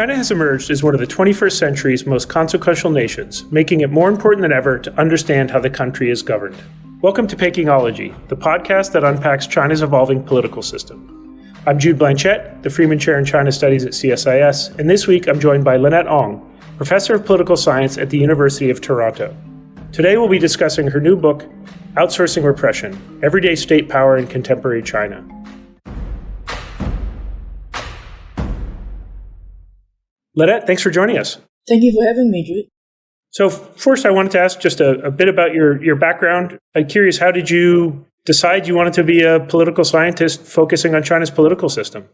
China has emerged as one of the 21st century's most consequential nations, making it more important than ever to understand how the country is governed. Welcome to Pekingology, the podcast that unpacks China's evolving political system. I'm Jude Blanchette, the Freeman Chair in China Studies at Csis, and this week I'm joined by Lynette H, Professor of Political Science at the University of Toronto. Today we'll be discussing her new book, Outsourcing Repression, Everyday State Power in Contemporary China. Lynette, thanks for joining us. Thank you for having me, Jude. So first, I wanted to ask just a bit about your background. I'm curious, how did you decide you wanted to be a political scientist focusing on China's political system?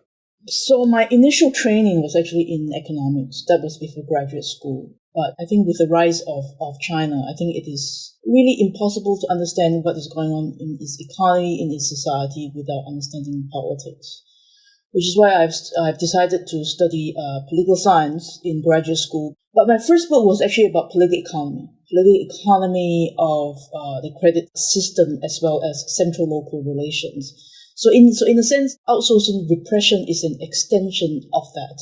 So my initial training was actually in economics. That was before graduate school. But I think with the rise of China, I think it is really impossible to understand what is going on in its economy, in its society, without understanding politics. Which is why I've decided to study political science in graduate school. But my first book was actually about political economy of the credit system as well as central-local relations. So in a sense, outsourcing repression is an extension of that.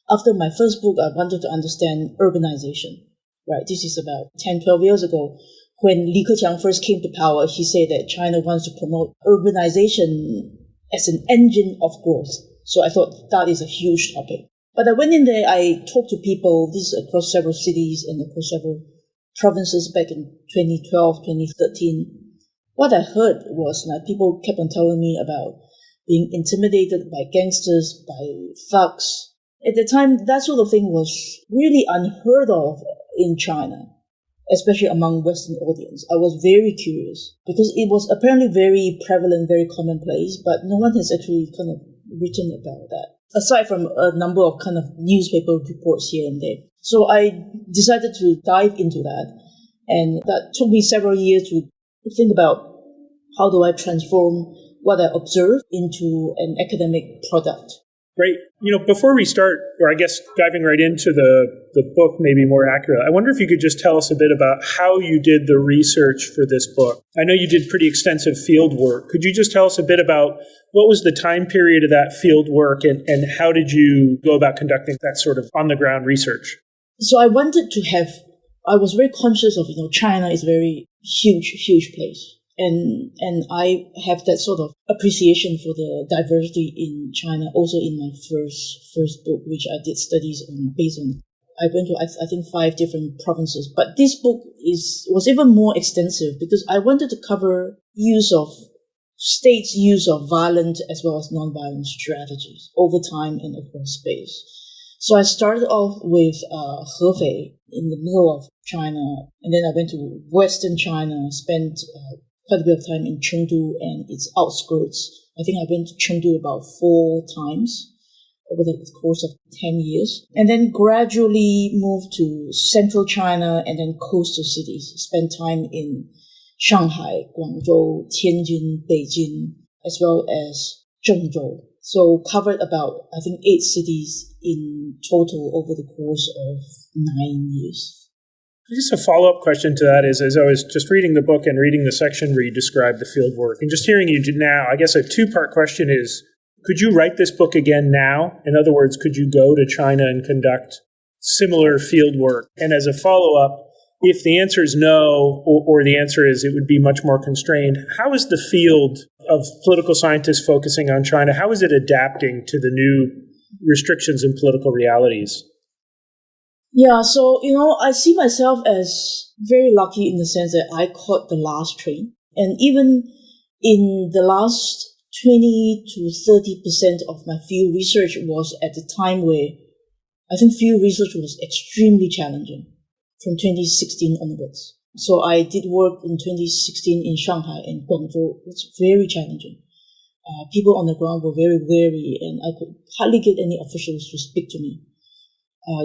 After my first book, I wanted to understand urbanization. Right, this is about 10, 12 years ago. When Li Keqiang first came to power, he said that China wants to promote urbanization as an engine of growth. So I thought that is a huge topic. But I went in there, I talked to people, this is across several cities and across several provinces back in 2012, 2013. What I heard was that people kept on telling me about being intimidated by gangsters, by thugs. At the time, that sort of thing was really unheard of in China, especially among Western audience. I was very curious because it was apparently very prevalent, very commonplace, but no one has actually kind of written about that, aside from a number of kind of newspaper reports here and there. So I decided to dive into that, and that took me several years to think about how do I transform what I observe into an academic product. Great. Before we start, or I guess diving right into the book, maybe more accurate, I wonder if you could just tell us a bit about how you did the research for this book. I know you did pretty extensive field work. Could you just tell us a bit about what was the time period of that field work and how did you go about conducting that sort of on-the-ground research? So I was very conscious of, China is a very huge place. And I have that sort of appreciation for the diversity in China, also in my first book, which I did studies on, based on. I went to, I think, 5 different provinces. But this book was even more extensive because I wanted to cover states' use of violent as well as non-violent strategies over time and across space. So I started off with Hefei in the middle of China, and then I went to Western China, spent quite a bit of time in Chengdu and its outskirts. I think I went to Chengdu about 4 times over the course of 10 years. And then gradually moved to central China and then coastal cities. Spent time in Shanghai, Guangzhou, Tianjin, Beijing, as well as Zhengzhou. So covered about, I think, 8 cities in total over the course of 9 years. Just a follow-up question to that is, as I was just reading the book and reading the section where you describe the field work, and just hearing you now, I guess a 2-part question is, could you write this book again now? In other words, could you go to China and conduct similar field work? And as a follow-up, if the answer is no, or the answer is it would be much more constrained, how is the field of political scientists focusing on China, how is it adapting to the new restrictions and political realities? Yeah, so, I see myself as very lucky in the sense that I caught the last train. And even in the last 20 to 30% of my field research was at the time where I think field research was extremely challenging from 2016 onwards. So I did work in 2016 in Shanghai and Guangzhou. It's very challenging. People on the ground were very wary and I could hardly get any officials to speak to me.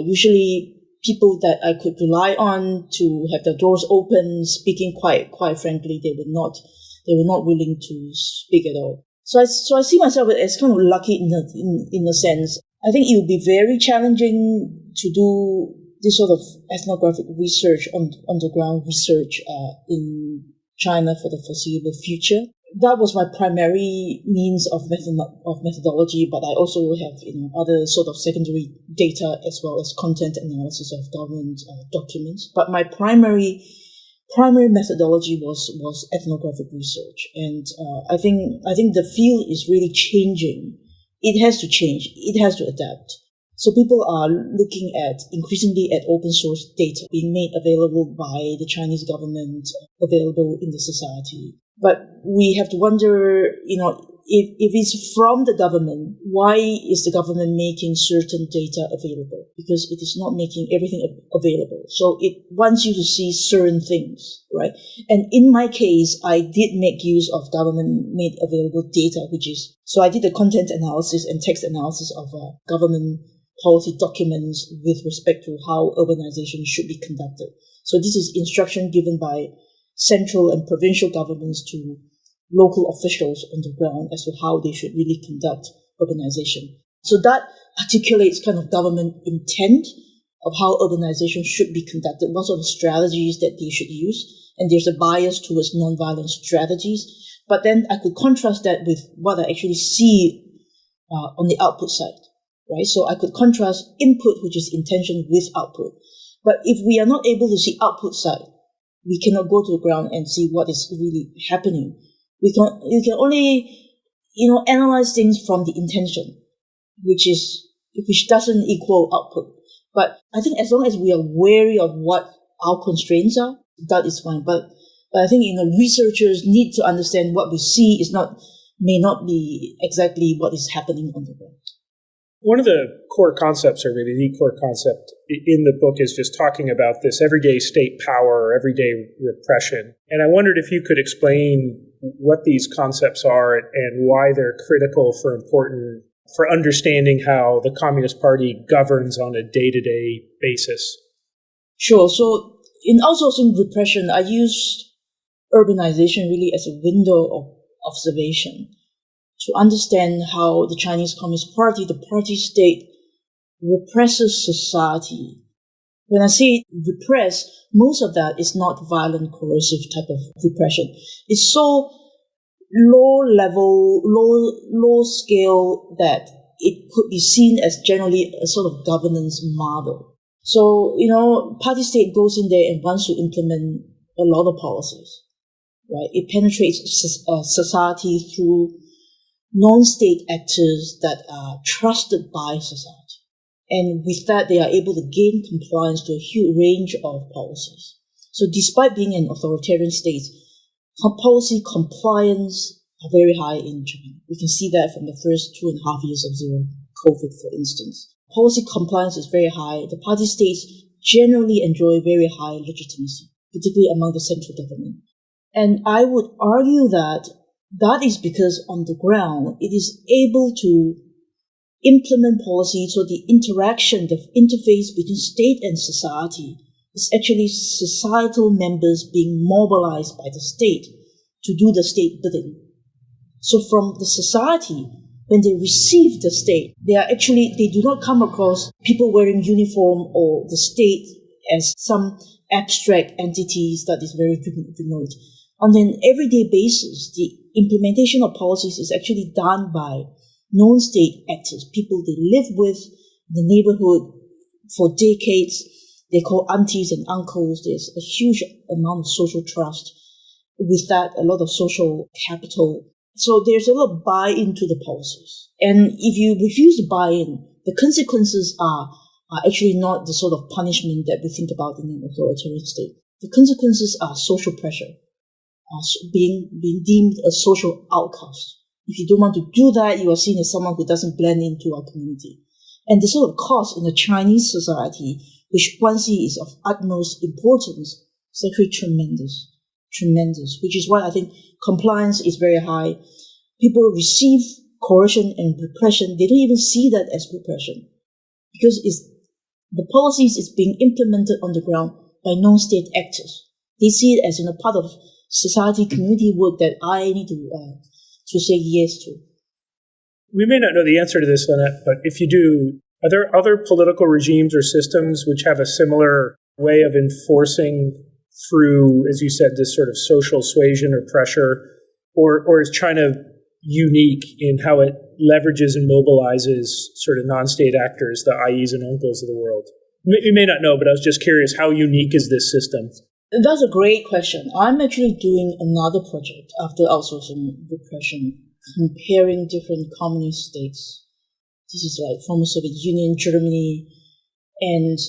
Usually people that I could rely on to have their doors open, speaking quite frankly, they were not willing to speak at all. So I see myself as kind of lucky in a sense. I think it would be very challenging to do this sort of ethnographic research, on the ground research in China for the foreseeable future. that was my primary means of methodology, but I also have other sort of secondary data as well as content analysis of government documents. But my primary methodology was ethnographic research, and I think the field is really changing. It has to change. It has to adapt. So people are looking at increasingly at open source data being made available by the Chinese government, available in the society. But we have to wonder, if it's from the government, why is the government making certain data available? Because it is not making everything available. So it wants you to see certain things, right? And in my case, I did make use of government-made available data, so I did the content analysis and text analysis of government policy documents with respect to how urbanization should be conducted. So this is instruction given by central and provincial governments to local officials on the ground as to how they should really conduct urbanization. So that articulates kind of government intent of how urbanization should be conducted, what sort of strategies that they should use. And there's a bias towards nonviolent strategies. But then I could contrast that with what I actually see on the output side, right? So I could contrast input, which is intention, with output. But if we are not able to see output side, we cannot go to the ground and see what is really happening. You can only, analyze things from the intention, which doesn't equal output. But I think as long as we are wary of what our constraints are, that is fine. But I think, researchers need to understand what we see may not be exactly what is happening on the ground. One of the core concepts, or maybe the core concept in the book, is just talking about this everyday state power or everyday repression. And I wondered if you could explain what these concepts are and why they're critical for understanding how the Communist Party governs on a day-to-day basis. Sure. So in outsourcing repression, I used urbanization really as a window of observation to understand how the Chinese Communist Party, the party state, represses society. When I say repress, most of that is not violent, coercive type of repression. It's so low level, low scale that it could be seen as generally a sort of governance model. So, party state goes in there and wants to implement a lot of policies, right? It penetrates society through non-state actors that are trusted by society. And with that, they are able to gain compliance to a huge range of policies. So despite being an authoritarian state, policy compliance are very high in China. We can see that from the first 2.5 years of zero COVID, for instance. Policy compliance is very high. The party states generally enjoy very high legitimacy, particularly among the central government. And I would argue that is because on the ground, it is able to implement policy, so the interaction, the interface between state and society is actually societal members being mobilized by the state to do the state bidding. So from the society, when they receive the state, they do not come across people wearing uniform or the state as some abstract entities that is very remote. On an everyday basis, the implementation of policies is actually done by non-state actors, people they live with in the neighborhood for decades. They call aunties and uncles. There's a huge amount of social trust. With that, a lot of social capital. So there's a lot of buy-in to the policies. And if you refuse to buy in, the consequences are actually not the sort of punishment that we think about in an authoritarian state. The consequences are social pressure, being deemed a social outcast. If you don't want to do that, you are seen as someone who doesn't blend into our community. And the sort of cost in the Chinese society, which one sees is of utmost importance, is actually tremendous, which is why I think compliance is very high. People receive coercion and repression. They don't even see that as repression because the policies is being implemented on the ground by non-state actors. They see it as a part of society, community work that I need to say yes to. We may not know the answer to this, Lynette, but if you do, are there other political regimes or systems which have a similar way of enforcing through, as you said, this sort of social suasion or pressure Or is China unique in how it leverages and mobilizes sort of non-state actors, the IEs and uncles of the world? You may not know, but I was just curious, how unique is this system? That's a great question. I'm actually doing another project after outsourcing repression, comparing different communist states. This is like former Soviet Union, Germany, and,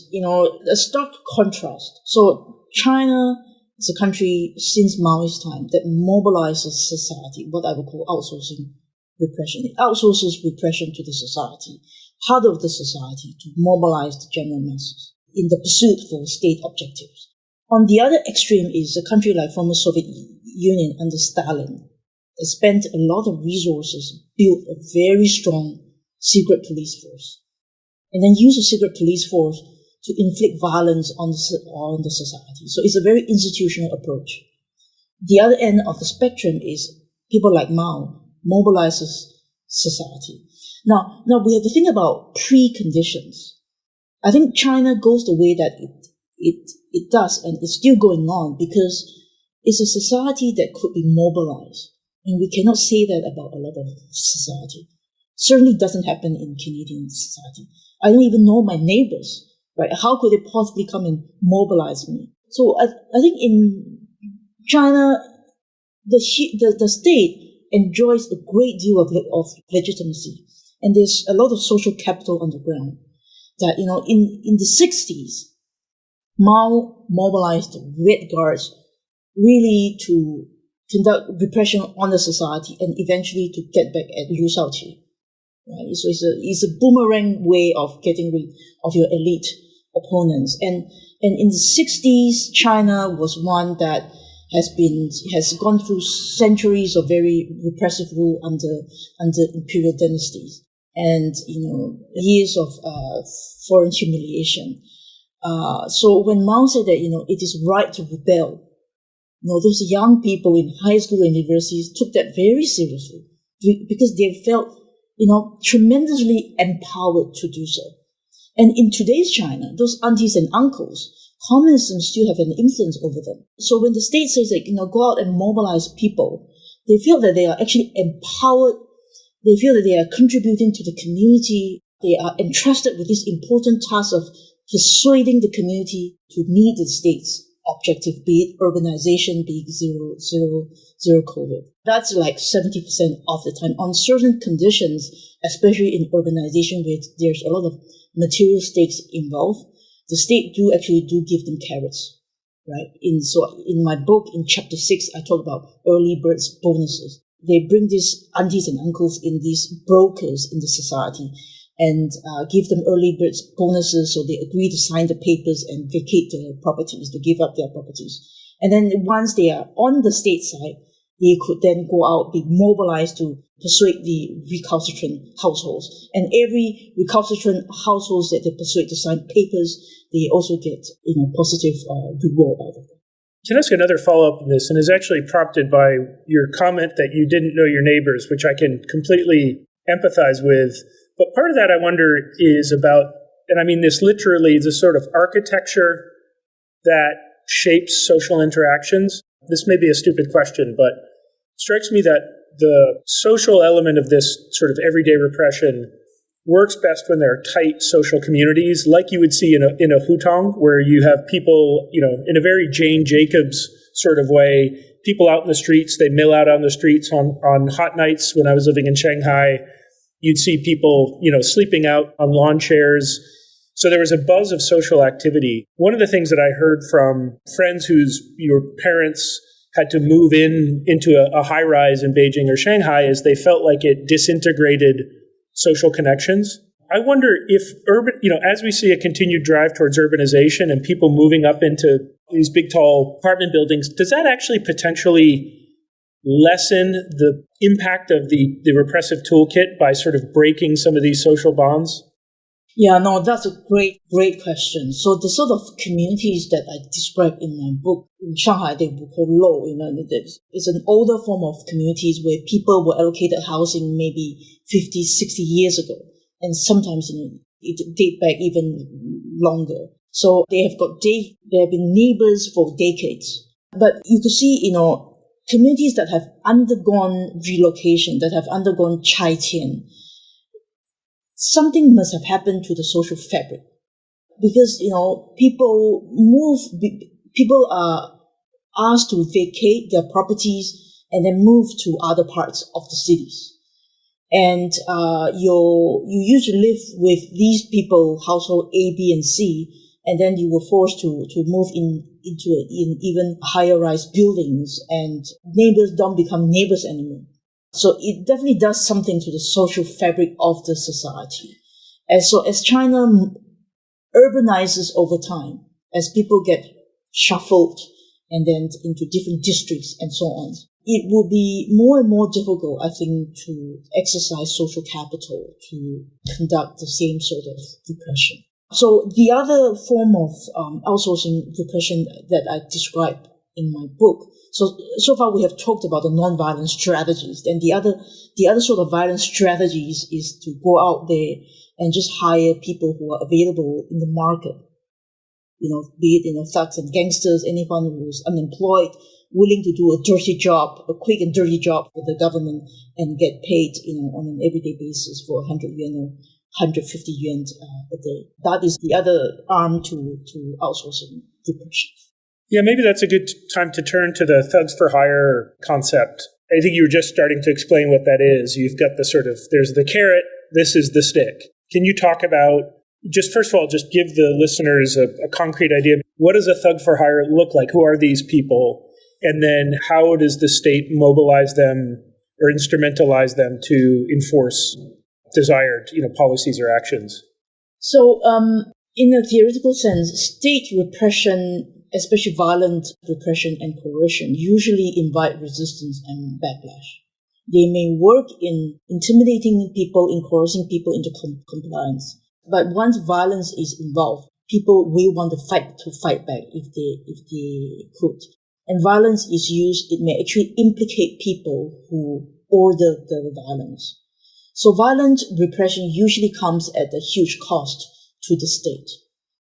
a stark contrast. So China is a country since Mao's time that mobilizes society, what I would call outsourcing repression. It outsources repression to the society, part of the society, to mobilize the general masses in the pursuit for state objectives. On the other extreme is a country like former Soviet Union under Stalin that spent a lot of resources, built a very strong secret police force, and then used the secret police force to inflict violence on the society. So it's a very institutional approach. The other end of the spectrum is people like Mao mobilizes society. Now we have to think about preconditions. I think China goes the way that it does, and it's still going on because it's a society that could be mobilized. And we cannot say that about a lot of society. Certainly doesn't happen in Canadian society. I don't even know my neighbors, right? How could they possibly come and mobilize me? So I think in China, the state enjoys a great deal of legitimacy. And there's a lot of social capital on the ground that, in the 60s, Mao mobilized the Red Guards really to conduct repression on the society and eventually to get back at Liu Shaoqi. Right? So it's a boomerang way of getting rid of your elite opponents. And in the 60s, China was one that has gone through centuries of very repressive rule under imperial dynasties and, years of foreign humiliation. So when Mao said that, it is right to rebel, those young people in high school and universities took that very seriously because they felt, tremendously empowered to do so. And in today's China, those aunties and uncles, communism still have an influence over them. So when the state says, go out and mobilize people, they feel that they are actually empowered. They feel that they are contributing to the community. They are entrusted with this important task of persuading the community to meet the state's objective, be it urbanization, be it zero COVID. That's like 70% of the time. On certain conditions, especially in urbanization where there's a lot of material stakes involved, the state do give them carrots, right? In my book, in chapter 6, I talk about early birds bonuses. They bring these aunties and uncles in, these brokers in the society, and give them early birds bonuses, so they agree to sign the papers and vacate their properties, to give up their properties. And then once they are on the state side, they could then go out, be mobilized to persuade the recalcitrant households. And every recalcitrant households that they persuade to sign papers, they also get positive reward out of it. Can I ask another follow-up on this? And is actually prompted by your comment that you didn't know your neighbors, which I can completely empathize with. But part of that, I wonder, is about, and I mean this literally, the sort of architecture that shapes social interactions. This may be a stupid question, but it strikes me that the social element of this sort of everyday repression works best when there are tight social communities, like you would see in a hutong, where you have people, in a very Jane Jacobs sort of way, people out in the streets. They mill out on the streets on hot nights. When I was living in Shanghai, you'd see people, sleeping out on lawn chairs. So there was a buzz of social activity. One of the things that I heard from friends whose parents had to move into a high-rise in Beijing or Shanghai is they felt like it disintegrated social connections. I wonder if as we see a continued drive towards urbanization and people moving up into these big, tall apartment buildings, does that actually potentially lessen the impact of the repressive toolkit by sort of breaking some of these social bonds? Yeah, no, that's a great question. So the sort of communities that I described in my book, in Shanghai, they would call low, it's an older form of communities where people were allocated housing maybe 50, 60 years ago. And sometimes, it date back even longer. So they have been neighbors for decades. But you could see, communities that have undergone relocation, that have undergone chai-tian, something must have happened to the social fabric. Because, people are asked to vacate their properties and then move to other parts of the cities. And you used to live with these people, household A, B, and C, and then you were forced to move into even higher rise buildings, and neighbors don't become neighbors anymore. So it definitely does something to the social fabric of the society. And so as China urbanizes over time, as people get shuffled and then into different districts and so on, it will be more and more difficult, I think, to exercise social capital to conduct the same sort of repression. So the other form of outsourcing repression that I describe in my book, so far we have talked about the non-violent strategies, and the other sort of violent strategies is to go out there and just hire people who are available in the market. Be it, thugs and gangsters, anyone who's unemployed, willing to do a dirty job, a quick and dirty job for the government and get paid, on an everyday basis for 100 yuan or 150 yuan a day. That is the other arm to outsourcing repression. Yeah, maybe that's a good time to turn to the thugs for hire concept. I think you were just starting to explain what that is. You've got there's the carrot, this is the stick. Can you talk about, first of all, just give the listeners a concrete idea. What does a thug for hire look like? Who are these people? And then how does the state mobilize them or instrumentalize them to enforce desired, policies or actions? So, in a theoretical sense, state repression, especially violent repression and coercion, usually invite resistance and backlash. They may work in intimidating people, in coercing people into compliance. But once violence is involved, people will want to fight back if they could. And violence is used, it may actually implicate people who order the violence. So violent repression usually comes at a huge cost to the state,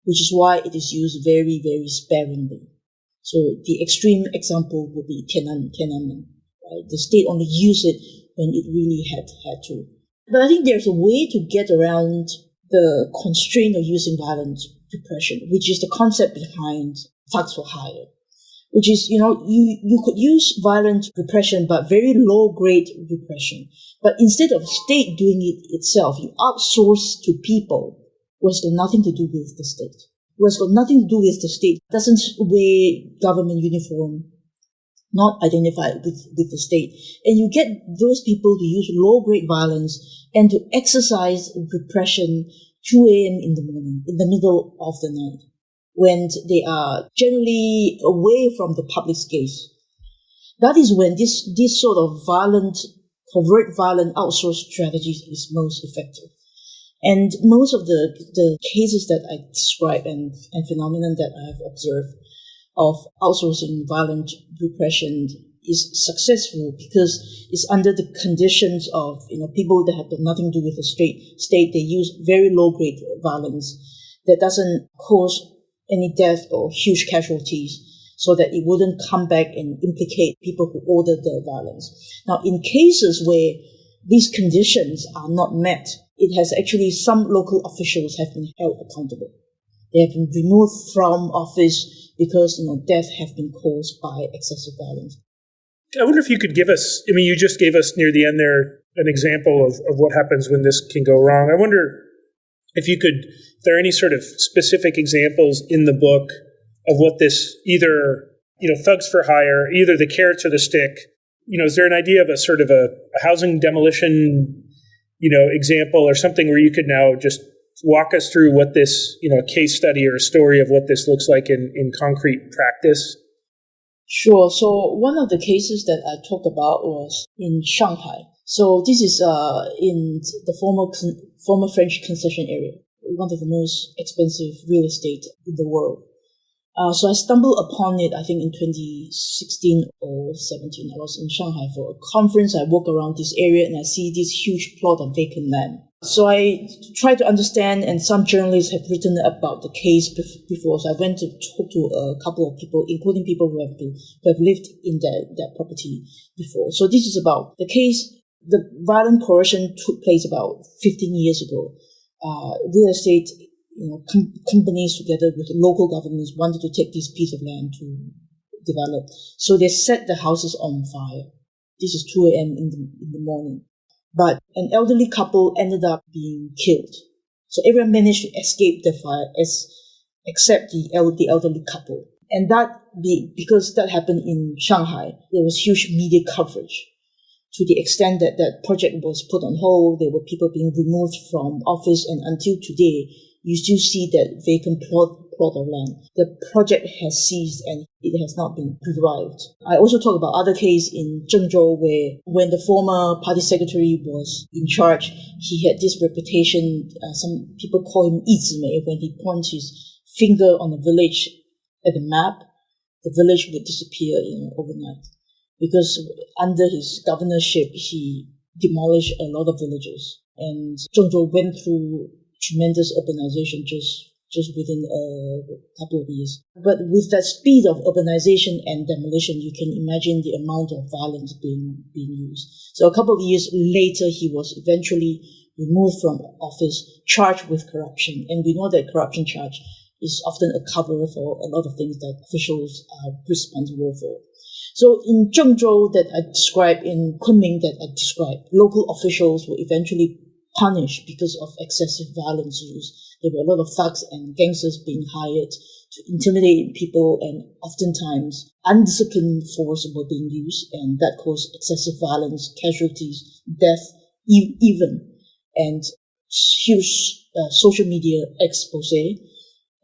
which is why it is used very, very sparingly. So the extreme example would be Tiananmen. Right? The state only used it when it really had to. But I think there's a way to get around the constraint of using violent repression, which is the concept behind thugs for hire, which is, you could use violent repression, but very low-grade repression. But instead of state doing it itself, you outsource to people who has got nothing to do with the state. Who has got nothing to do with the state, doesn't wear government uniform, not identified with the state. And you get those people to use low-grade violence and to exercise repression 2 a.m. in the morning, in the middle of the night, when they are generally away from the public's gaze. That is when this sort of covert violent outsourced strategies is most effective. And most of the cases that I describe and phenomenon that I have observed of outsourcing violent repression is successful because it's under the conditions of, people that have got nothing to do with the state. They use very low-grade violence that doesn't cause any death or huge casualties, so that it wouldn't come back and implicate people who ordered the violence. Now, in cases where these conditions are not met, it has actually, some local officials have been held accountable. They have been removed from office because, death have been caused by excessive violence. I wonder if you could give us, you just gave us near the end there an example of what happens when this can go wrong. I wonder if there are any sort of specific examples in the book of what this either, thugs for hire, either the carrots or the stick. Is there an idea of a sort of a housing demolition, example or something where you could now just walk us through what this, a case study or a story of what this looks like in concrete practice? Sure. So one of the cases that I talked about was in Shanghai. So this is in the former French concession area, one of the most expensive real estate in the world. So I stumbled upon it, I think, in 2016 or 17. I was in Shanghai for a conference. I walk around this area and I see this huge plot of vacant land. So I tried to understand, and some journalists have written about the case before. So I went to talk to a couple of people, including people who have lived in that property before. So this is about the case. The violent coercion took place about 15 years ago. Real estate, companies together with local governments wanted to take this piece of land to develop. So they set the houses on fire. This is 2 a.m. in the morning. But an elderly couple ended up being killed. So everyone managed to escape the fire except the elderly couple. And because that happened in Shanghai, there was huge media coverage to the extent that that project was put on hold. There were people being removed from office, and until today, you still see that vacant plot of land. The project has ceased and it has not been revived. I also talk about other case in Zhengzhou where when the former party secretary was in charge, he had this reputation. Some people call him Yizime. When he points his finger on a village at the map, the village would disappear overnight. Because under his governorship, he demolished a lot of villages. And Zhengzhou went through tremendous urbanization just within a couple of years. But with that speed of urbanization and demolition, you can imagine the amount of violence being used. So a couple of years later, he was eventually removed from office, charged with corruption. And we know that corruption charge is often a cover for a lot of things that officials are responsible for. So in Zhengzhou that I described, in Kunming that I described, local officials were eventually punished because of excessive violence used. There were a lot of thugs and gangsters being hired to intimidate people, and oftentimes undisciplined force were being used, and that caused excessive violence, casualties, death, even, and huge social media expose,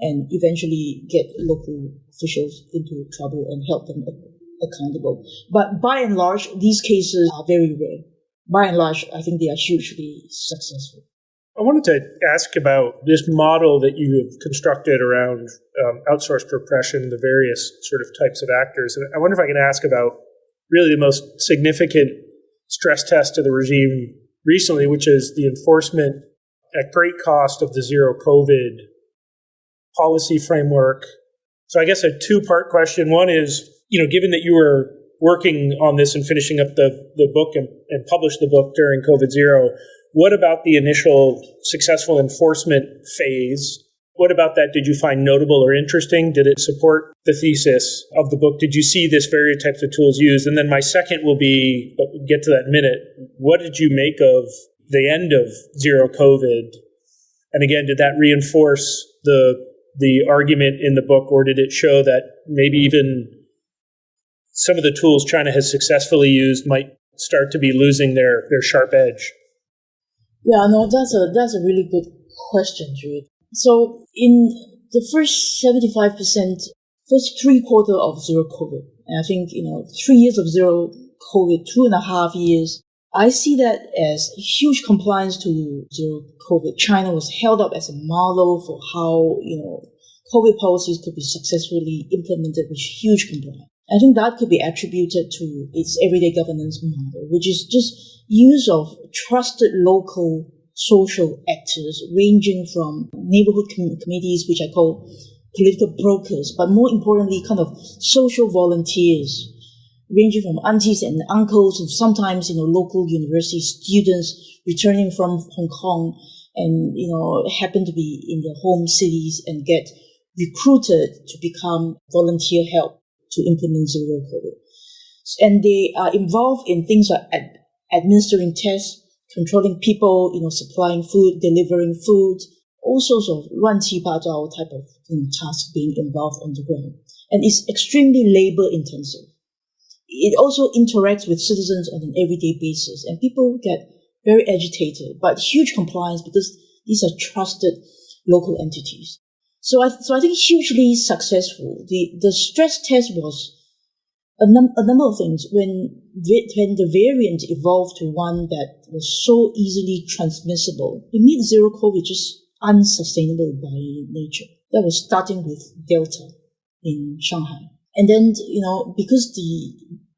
and eventually get local officials into trouble and help them accountable. But by and large, these cases are very rare. By and large, I think they are hugely successful. I wanted to ask about this model that you have constructed around outsourced repression, the various sort of types of actors. And I wonder if I can ask about really the most significant stress test of the regime recently, which is the enforcement at great cost of the zero COVID policy framework. So I guess a two-part question. One is, given that you were working on this and finishing up the book and published the book during COVID zero, what about the initial successful enforcement phase? What about that did you find notable or interesting? Did it support the thesis of the book? Did you see this various types of tools used? And then my second will be, but we'll get to that in a minute, what did you make of the end of zero COVID? And again, did that reinforce the argument in the book, or did it show that maybe even some of the tools China has successfully used might start to be losing their sharp edge? Yeah, no, that's a really good question, Jude. So in the first 75%, first 3/4 of zero COVID, and I think, 3 years of zero COVID, 2.5 years, I see that as huge compliance to zero COVID. China was held up as a model for how, COVID policies could be successfully implemented with huge compliance. I think that could be attributed to its everyday governance model, which is just use of trusted local social actors ranging from neighborhood committees, which I call political brokers, but more importantly, kind of social volunteers, ranging from aunties and uncles and sometimes, local university students returning from Hong Kong and, happen to be in their home cities and get recruited to become volunteer help to implement zero COVID. And they are involved in things like administering tests, controlling people, supplying food, delivering food, all sorts of 乱七八糟 type of tasks being involved on the ground. And it's extremely labor intensive. It also interacts with citizens on an everyday basis, and people get very agitated, but huge compliance because these are trusted local entities. So I think hugely successful. The stress test was a number of things. When the variant evolved to one that was so easily transmissible, it made zero COVID just unsustainable by nature. That was starting with Delta in Shanghai. And then, because the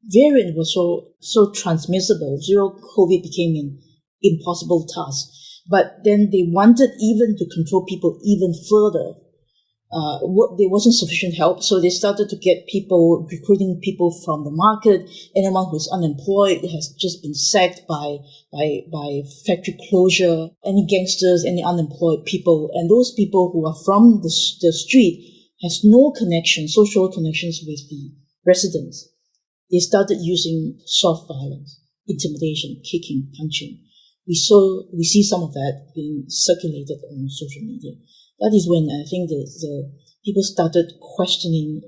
variant was so transmissible, zero COVID became an impossible task. But then they wanted even to control people even further. There wasn't sufficient help, so they started to get people, recruiting people from the market. Anyone who's unemployed has just been sacked by factory closure. Any gangsters, any unemployed people, and those people who are from the street has no connection, social connections with the residents. They started using soft violence, intimidation, kicking, punching. We see some of that being circulated on social media. That is when I think the people started questioning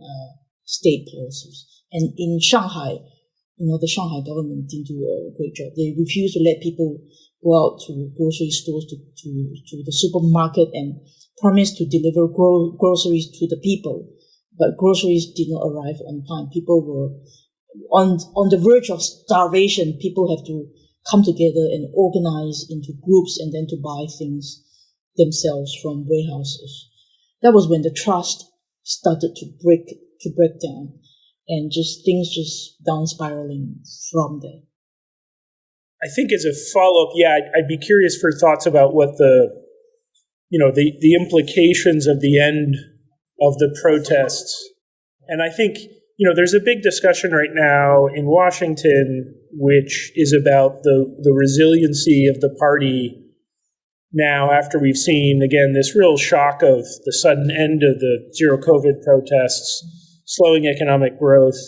state policies. And in Shanghai, the Shanghai government didn't do a great job. They refused to let people go out to grocery stores, to the supermarket, and promised to deliver groceries to the people. But groceries did not arrive on time. People were on the verge of starvation. People have to come together and organize into groups and then to buy things themselves from warehouses. That was when the trust started to break down, and things down spiraling from there. I think as a follow-up, I'd be curious for thoughts about what the implications of the end of the protests. And I think, there's a big discussion right now in Washington, which is about the resiliency of the party now after we've seen, again, this real shock of the sudden end of the zero COVID protests, slowing economic growth.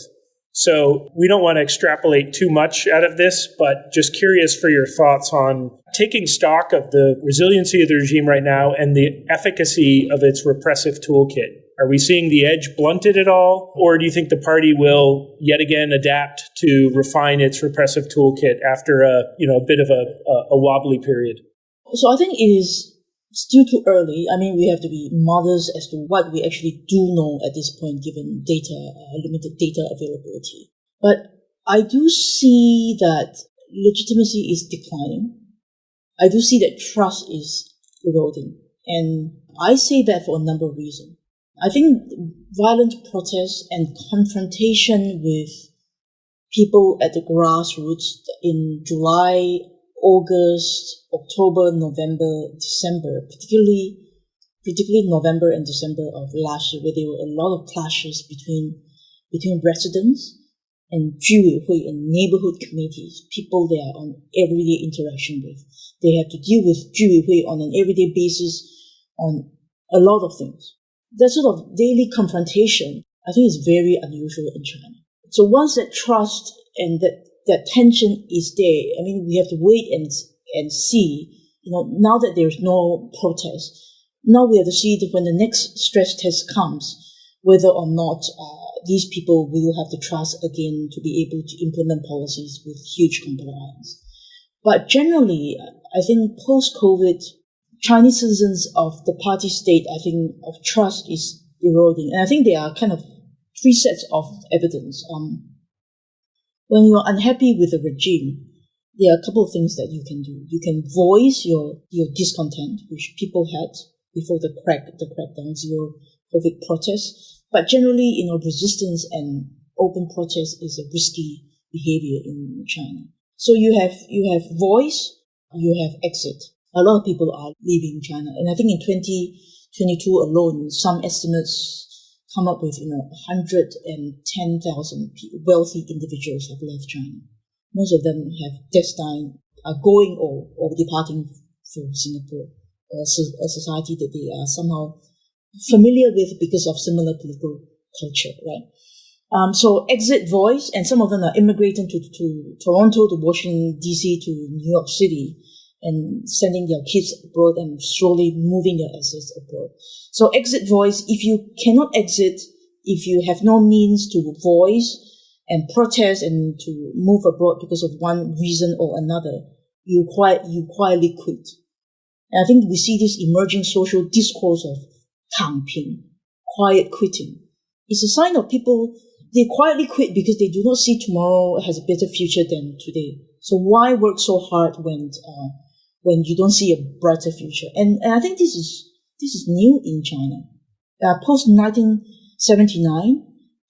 So we don't want to extrapolate too much out of this, but just curious for your thoughts on taking stock of the resiliency of the regime right now and the efficacy of its repressive toolkit. Are we seeing the edge blunted at all? Or do you think the party will yet again adapt to refine its repressive toolkit after a bit of a wobbly period? So I think it is still too early. I mean, we have to be modest as to what we actually do know at this point, given limited data availability. But I do see that legitimacy is declining. I do see that trust is eroding. And I say that for a number of reasons. I think violent protests and confrontation with people at the grassroots in July, August, October, November, December, particularly November and December of last year, where there were a lot of clashes between residents and 居委会 and neighborhood committees, people they are on everyday interaction with. They have to deal with 居委会 on an everyday basis on a lot of things. That sort of daily confrontation, I think, is very unusual in China. So once that trust and that tension is there, I mean, we have to wait and see, now that there's no protest, now we have to see that when the next stress test comes, whether or not these people will have the trust again to be able to implement policies with huge compliance. But generally, I think post-COVID, Chinese citizens of the party state, I think, of trust is eroding. And I think there are kind of three sets of evidence. When you're unhappy with the regime, there are a couple of things that you can do. You can voice your discontent, which people had before the crackdown, zero COVID protests. But generally, resistance and open protest is a risky behavior in China. So you have voice, you have exit. A lot of people are leaving China. And I think in 2022 alone, some estimates come up with, 110,000 wealthy individuals have left China. Most of them have destined, are going or departing for Singapore, a society that they are somehow familiar with because of similar political culture, right? So exit voice, and some of them are immigrating to Toronto, to Washington, D.C., to New York City, and sending their kids abroad and slowly moving their assets abroad. So exit voice, if you cannot exit, if you have no means to voice and protest and to move abroad because of one reason or another, you quietly quit. And I think we see this emerging social discourse of 躺平, quiet quitting. It's a sign of people, they quietly quit because they do not see tomorrow has a better future than today. So why work so hard when you don't see a brighter future? And I think this is new in China. Post 1979,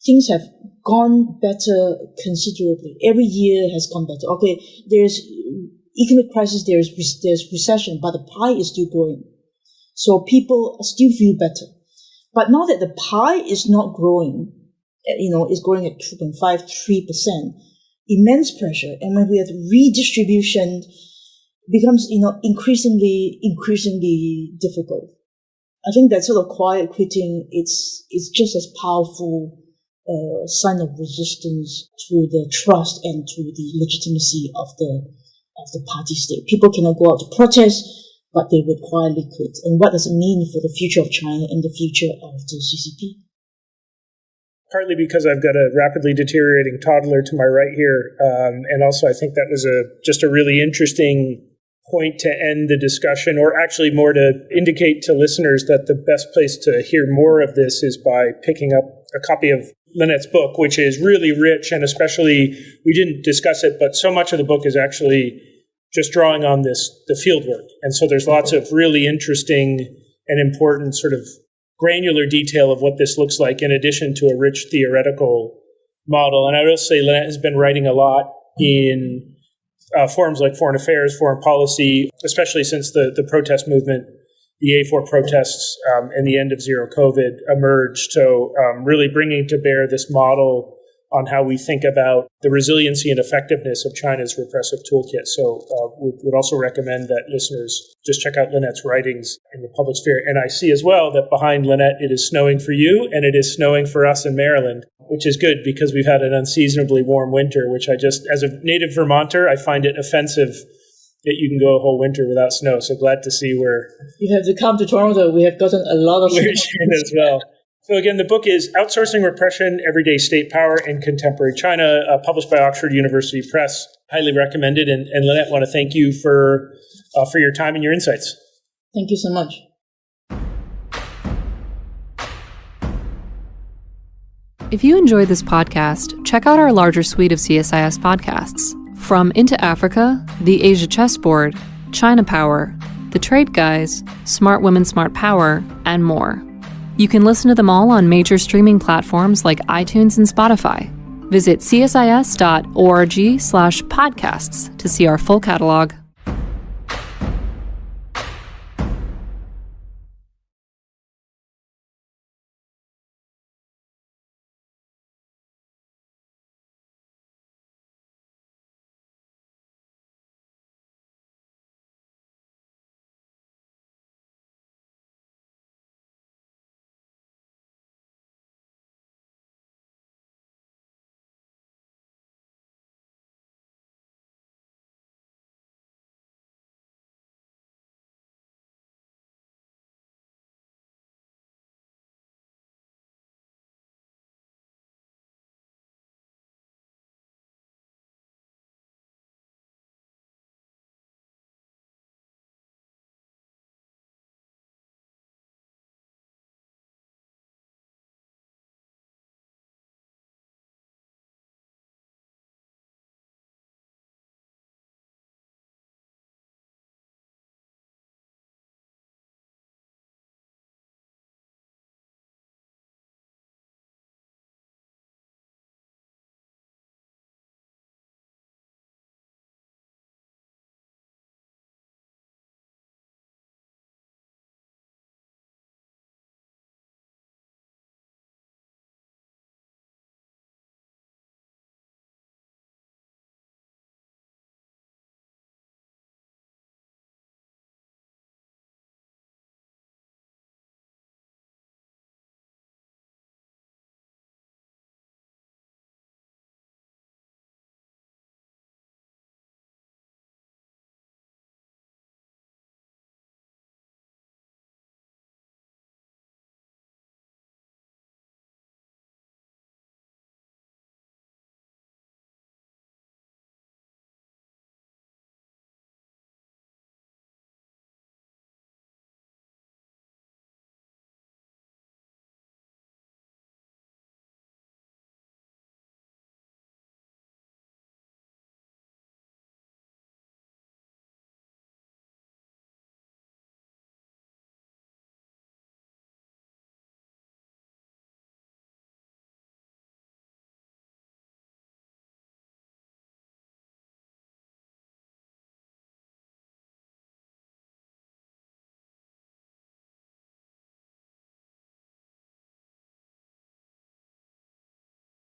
things have gone better considerably. Every year has gone better. Okay, there's economic crisis, there's recession, but the pie is still growing. So people still feel better. But now that the pie is not growing, is growing at 2.5%, 3%, immense pressure. And when we have redistribution, becomes, increasingly difficult. I think that sort of quiet quitting, it's just as powerful sign of resistance to the trust and to the legitimacy of the party state. People cannot go out to protest, but they would quietly quit. And what does it mean for the future of China and the future of the CCP? Partly because I've got a rapidly deteriorating toddler to my right here, and also I think that was just a really interesting point to end the discussion, or actually more to indicate to listeners that the best place to hear more of this is by picking up a copy of Lynette's book, which is really rich, and especially, we didn't discuss it, but so much of the book is actually just drawing on the field work. And so there's lots of really interesting and important sort of granular detail of what this looks like, in addition to a rich theoretical model. And I will say Lynette has been writing a lot in forums like foreign affairs, foreign policy, especially since the protest movement, the A4 protests and the end of zero COVID emerged. So really bringing to bear this model on how we think about the resiliency and effectiveness of China's repressive toolkit. So we would also recommend that listeners just check out Lynette's writings in the public sphere. And I see as well that behind Lynette, it is snowing for you and it is snowing for us in Maryland, which is good because we've had an unseasonably warm winter, which as a native Vermonter, I find it offensive that you can go a whole winter without snow. So glad to see where you have to come to Toronto. We have gotten a lot of snow as well. So again, the book is Outsourcing Repression, Everyday State Power in Contemporary China, published by Oxford University Press. Highly recommended. And Lynette, I want to thank you for your time and your insights. Thank you so much. If you enjoyed this podcast, check out our larger suite of CSIS podcasts. From Into Africa, The Asia Chessboard, China Power, The Trade Guys, Smart Women, Smart Power, and more. You can listen to them all on major streaming platforms like iTunes and Spotify. Visit csis.org/podcasts to see our full catalog.